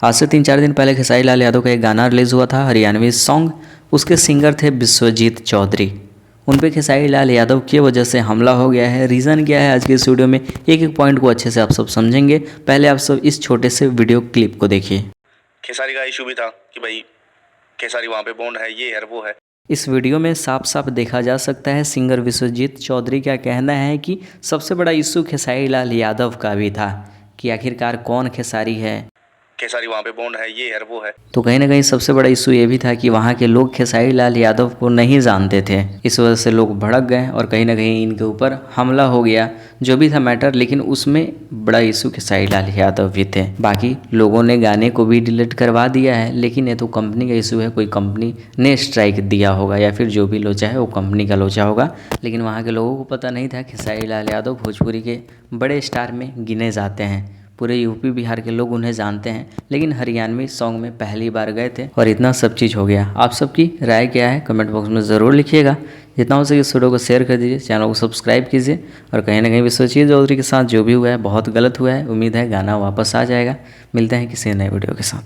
आज से 3-4 दिन पहले खेसारी लाल यादव का एक गाना रिलीज़ हुआ था, हरियाणवी सॉन्ग। उसके सिंगर थे विश्वजीत चौधरी। उन पे खेसारी लाल यादव की वजह से हमला हो गया है। रीज़न क्या है, आज के इस वीडियो में एक एक पॉइंट को अच्छे से आप सब समझेंगे। पहले आप सब इस छोटे से वीडियो क्लिप को देखिए। खेसारी का इशू भी था कि भाई खेसारी वहाँ पे बॉन्ड है, ये है वो है। इस वीडियो में साफ साफ देखा जा सकता है सिंगर विश्वजीत चौधरी का कहना है कि सबसे बड़ा इशू खेसारी लाल यादव का भी था कि आखिरकार कौन खेसारी है, खेसारी वहाँ पे बॉन्ड है, ये है वो है। तो कहीं ना कहीं सबसे बड़ा इशू ये भी था कि वहाँ के लोग खेसारी लाल यादव को नहीं जानते थे। इस वजह से लोग भड़क गए और कहीं ना कहीं इनके ऊपर हमला हो गया। जो भी था मैटर, लेकिन उसमें बड़ा इशू खेसारी लाल यादव भी थे। बाकी लोगों ने गाने को भी डिलीट करवा दिया है, लेकिन ये तो कंपनी का इशू है। कोई कंपनी ने स्ट्राइक दिया होगा या फिर जो भी लोचा है वो कंपनी का लोचा होगा। लेकिन वहाँ के लोगों को पता नहीं था खेसारी लाल यादव भोजपुरी के बड़े स्टार में गिने जाते हैं। पूरे यूपी बिहार के लोग उन्हें जानते हैं, लेकिन हरियाणवी सॉन्ग में पहली बार गए थे और इतना सब चीज़ हो गया। आप सबकी राय क्या है कमेंट बॉक्स में ज़रूर लिखिएगा। जितना हो सके इस वीडियो को शेयर कर दीजिए, चैनल को सब्सक्राइब कीजिए। और कहीं ना कहीं विश्वजीत चौधरी के साथ जो भी हुआ है बहुत गलत हुआ है। उम्मीद है गाना वापस आ जाएगा। मिलते हैं किसी नए वीडियो के साथ।